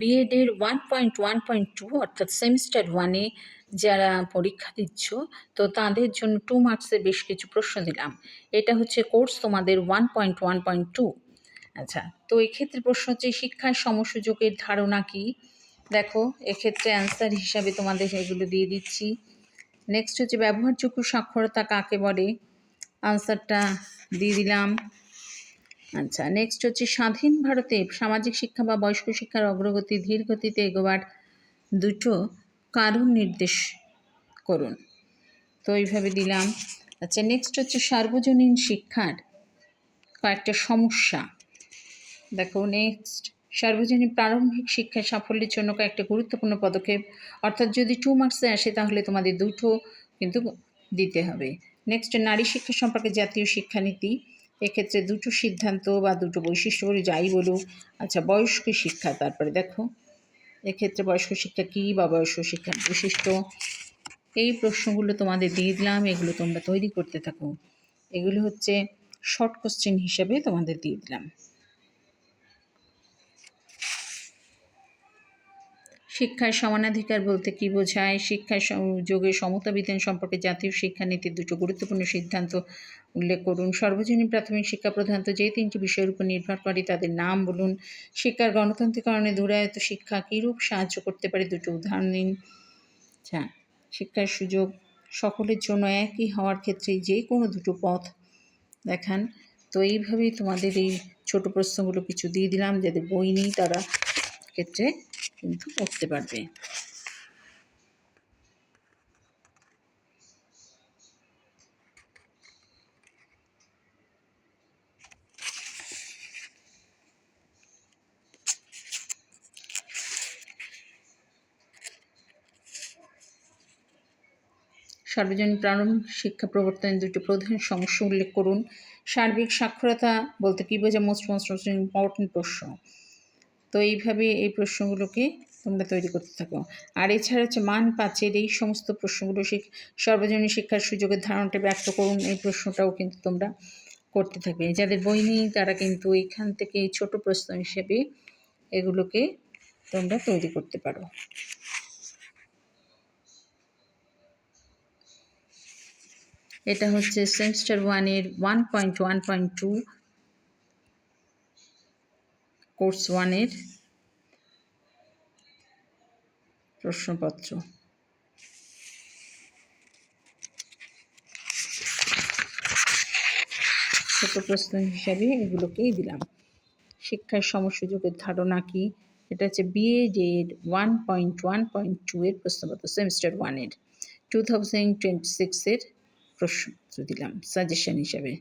বিএডের 1.1.2 অর্থাৎ সেমিস্টার 1-এ যারা পরীক্ষা দিচ্ছ, তো তাদের জন্য 2 মার্কসের বেশ কিছু প্রশ্ন দিলাম। এটা হচ্ছে কোর্স তোমাদের 1.1.2। আচ্ছা, তো এক্ষেত্রে প্রশ্ন হচ্ছে শিক্ষার সমসুযোগের ধারণা কী? দেখো, এক্ষেত্রে অ্যান্সার হিসাবে তোমাদের এগুলো দিয়ে দিচ্ছি। নেক্সট হচ্ছে ব্যবহারযোগ্য সাক্ষরতা কাকে বলে? আনসারটা দিয়ে দিলাম। আচ্ছা, নেক্সট হচ্ছে স্বাধীন ভারতে সামাজিক শিক্ষা বা বয়স্ক শিক্ষার অগ্রগতি ধীর গতিতে এগোবার দুটো কারণ নির্দেশ করুন। তো এইভাবে দিলাম। আচ্ছা, নেক্সট হচ্ছে সার্বজনীন শিক্ষার কয়েকটা সমস্যা। দেখো, নেক্সট সার্বজনীন প্রারম্ভিক শিক্ষার সাফল্যের জন্য কয়েকটা গুরুত্বপূর্ণ পদক্ষেপ, অর্থাৎ যদি 2 মার্কসে আসে তাহলে তোমাদের দুটো কিন্তু দিতে হবে। নেক্সট নারী শিক্ষা সম্পর্কে জাতীয় শিক্ষানীতি, এক্ষেত্রে দুটো সিদ্ধান্ত বা দুটো বৈশিষ্ট্য বলে যাই বলুক। আচ্ছা, বয়স্ক শিক্ষা, তারপরে দেখো এক্ষেত্রে বয়স্ক শিক্ষা কী বা বয়স্ক শিক্ষার বৈশিষ্ট্য, এই প্রশ্নগুলো তোমাদের দিয়ে দিলাম। এগুলো তোমরা তৈরি করতে থাকো। এগুলো হচ্ছে শর্ট কোশ্চেন হিসাবে তোমাদের দিয়ে দিলাম। শিক্ষার সমানাধিকার বলতে কী বোঝায়? শিক্ষার যোগে সমতা বিধান সম্পর্কে জাতীয় শিক্ষানীতির দুটো গুরুত্বপূর্ণ সিদ্ধান্ত উল্লেখ করুন। সর্বজনীন প্রাথমিক শিক্ষা প্রধানত যে 3টি বিষয়ের উপর নির্ভর করে তাদের নাম বলুন। শিক্ষার গণতান্ত্রিকরণে দূরায়ত শিক্ষা কীরূপ সাহায্য করতে পারে, দুটো উদাহরণ দিন। আচ্ছা, শিক্ষার সুযোগ সকলের জন্য একই হওয়ার ক্ষেত্রে যে কোনো দুটো পথ দেখান। তো এইভাবেই তোমাদের এই ছোট প্রশ্নগুলো কিছু দিয়ে দিলাম, যাদের বই নেই তারা ক্ষেত্রে কিন্তু করতে পারবে। সার্বজনীন প্রারম্ভিক শিক্ষা প্রবর্তনের দুটো প্রধান সমস্যা উল্লেখ করুন। সার্বিক সাক্ষরতা বলতে কী বোঝায়? মোস্ট ইম্পর্টেন্ট প্রশ্ন। তো এইভাবে এই প্রশ্নগুলোকে তোমরা তৈরি করতে থাকো। আর এছাড়া হচ্ছে মান 5-এর এই সমস্ত প্রশ্নগুলো সর্বজনীন শিক্ষার সুযোগের ধারণাটা ব্যক্ত করুন, এই প্রশ্নটাও কিন্তু তোমরা করতে থাকবে। যাদের বই নেই তারা কিন্তু এইখান থেকে এই ছোটো প্রশ্ন হিসেবে এগুলোকে তোমরা তৈরি করতে পারো। এটা হচ্ছে সেমিস্টার 1-এর 1.1.2 কোর্স 1-এর প্রশ্নপত্র। ছোট প্রশ্ন হিসাবে এগুলোকেই দিলাম। শিক্ষার সমসুযোগের ধারণা কি? এটা হচ্ছে বিএডের 1.1.2 এর প্রশ্নপত্র, সেমিস্টার 1-এর 2026-এর প্রশ্নপত্র দিলাম সাজেশন হিসাবে।